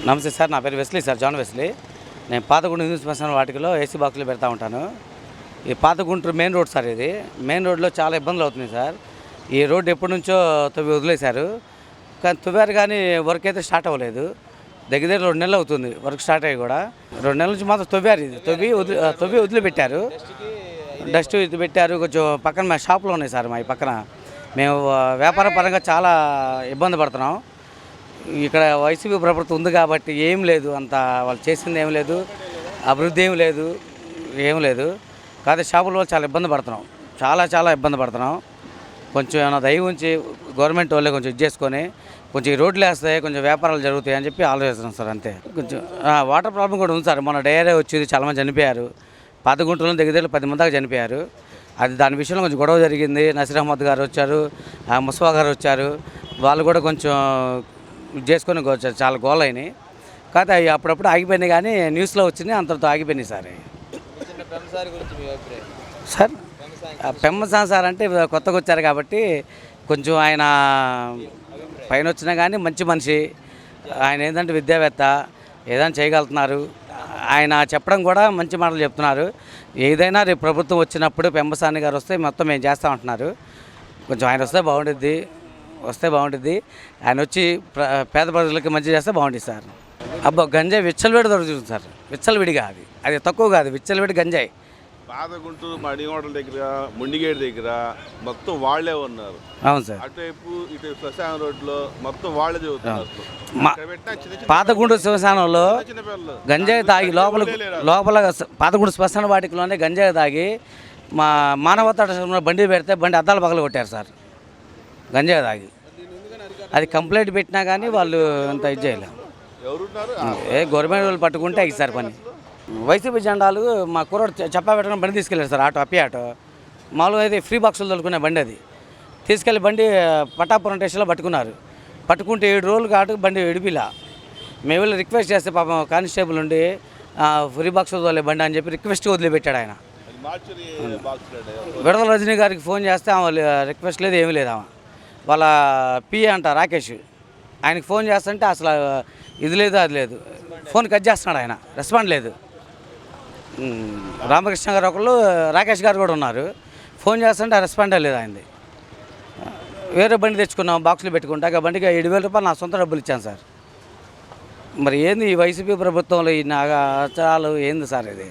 నమస్తే సార్, నా పేరు వెస్లీ సార్, జాన్ వెస్లీ. నేను పాతగుంటూరు హిందూ శ్మశాన వాటికలో ఏసీ బాక్సులు పెడతా ఉంటాను. ఈ పాతగుంటూరు మెయిన్ రోడ్ సార్, ఇది మెయిన్ రోడ్లో చాలా ఇబ్బందులు అవుతున్నాయి సార్. ఈ రోడ్డు ఎప్పటి నుంచో తవ్వి వదిలేశారు, కానీ తవ్వారు కానీ వర్క్ అయితే స్టార్ట్ అవ్వలేదు. దగ్గర 2 నెలలు అవుతుంది వర్క్ స్టార్ట్ అయ్యి కూడా. 2 నెలల నుంచి మాత్రం తవ్వారు, ఇది తవ్వి వదిలిపెట్టారు. డస్ట్ ఇది పెట్టారు. కొంచెం పక్కన మా షాపులో ఉన్నాయి సార్, మా ఈ పక్కన మేము వ్యాపార పరంగా చాలా ఇబ్బంది పడుతున్నాం. ఇక్కడ వైసీపీ ప్రభుత్వం ఉంది కాబట్టి ఏం లేదు, అంత వాళ్ళు చేసింది ఏం లేదు, అభివృద్ధి ఏం లేదు. కాకపోతే షాపుల చాలా ఇబ్బంది పడుతున్నాం, చాలా ఇబ్బంది పడుతున్నాం. కొంచెం ఏమైనా దయ ఉంచి గవర్నమెంట్ వాళ్ళే కొంచెం ఇది చేసుకొని కొంచెం ఈ రోడ్లు వేస్తాయి, కొంచెం వ్యాపారాలు జరుగుతాయి అని చెప్పి ఆలోచిస్తున్నాం సార్, అంతే. కొంచెం వాటర్ ప్రాబ్లం కూడా ఉంది సార్. మొన్న డయేరియా వచ్చేది, చాలామంది చనిపోయారు. పాతగుంటూరులో దగ్గర 10 మంది దాకా చనిపోయారు. అది దాని విషయంలో కొంచెం గొడవ జరిగింది. నసీర్ అహ్మద్ గారు వచ్చారు, ముస్వా గారు వచ్చారు, వాళ్ళు కూడా కొంచెం చేసుకొని చాలా గోల్ అయినాయి. కాకపోతే అవి అప్పుడప్పుడు ఆగిపోయినాయి, కానీ న్యూస్లో వచ్చినాయి, అంతటితో ఆగిపోయినాయి సార్. సార్ పెమ్మసాని సార్ అంటే కొత్తగా వచ్చారు కాబట్టి కొంచెం ఆయన పైన వచ్చినా కానీ మంచి మనిషి. ఆయన ఏంటంటే విద్యావేత్త, ఏదైనా చేయగలుగుతున్నారు. ఆయన చెప్పడం కూడా మంచి మాటలు చెప్తున్నారు. ఏదైనా రేపు ప్రభుత్వం వచ్చినప్పుడు పెమ్మసాని గారు వస్తే మొత్తం మేము చేస్తామంటున్నారు. కొంచెం ఆయన వస్తే బాగుంటుంది. ఆయన వచ్చి పేద ప్రజలకి మంచి చేస్తే బాగుంటుంది సార్. అబ్బా, గంజాయి విచ్చలవిడి దొరుకుతుంది సార్, విచ్చలవిడిగా. అది తక్కువ కాదు, విచ్చలవిడి గంజాయి. పాతగుంటూరు మడిగోడల దగ్గర, ముండిగేట్ దగ్గర మొత్తం వాళ్లే ఉన్నారు. అవును సార్. అటువైపు ఇటు శ్మశాన రోడ్లో మొత్తం వాళ్ళే చదువుతున్నారు. పాతగుంటూరు శ్మశానంలో గంజాయి తాగి లోపల పాతగుంటూరు శ్మశాన వాటికలోనే గంజాయి తాగి మా మానవతా బండి పెడితే బండి అద్దాలు పగలు కొట్టారు సార్, గంజాయి తాగి. అది కంప్లైంట్ పెట్టినా కానీ వాళ్ళు అంత ఇది చేయలేము. గవర్నమెంట్ వాళ్ళు పట్టుకుంటే అయ్యి సార్ పని. వైసీపీ జెండాలు మా కుర్రోడు చెప్పా పెట్టడం బండి తీసుకెళ్ళారు సార్, అప్పి ఆటో. మామూలుగా అయితే ఫ్రీ బాక్సులు తొలుకునే బండి, అది తీసుకెళ్ళి బండి పట్టాపురం స్టేషన్లో పట్టుకుంటే 7 రోజులు కాటు బండి విడిపిలా. మేము వెళ్ళి రిక్వెస్ట్ చేస్తే పాపం కానిస్టేబుల్ ఉండి ఫ్రీ బాక్స్ వదిలే బండి అని చెప్పి రిక్వెస్ట్ వదిలిపెట్టాడు ఆయన. విడదల రజనీ గారికి ఫోన్ చేస్తే ఆమె రిక్వెస్ట్ లేదు, ఏమీ లేదు. ఆమె వాళ్ళ పిఏ అంట రాకేష్, ఆయనకి ఫోన్ చేస్తుంటే అసలు ఇది లేదు అది లేదు, ఫోన్ కట్ చేస్తున్నాడు ఆయన, రెస్పాండ్ లేదు. రామకృష్ణ గారు ఒకళ్ళు, రాకేష్ గారు కూడా ఉన్నారు. ఫోన్ చేస్తుంటే రెస్పాండే లేదు ఆయనది. వేరే బండి తెచ్చుకున్నాం బాక్సులు పెట్టుకుంటా, ఆ బండికి 7,000 రూపాయలు నా సొంత డబ్బులు ఇచ్చాను సార్. మరి ఏంది ఈ వైసీపీ ప్రభుత్వంలో ఈ నాగాచారాలు ఏంది సార్ ఇది?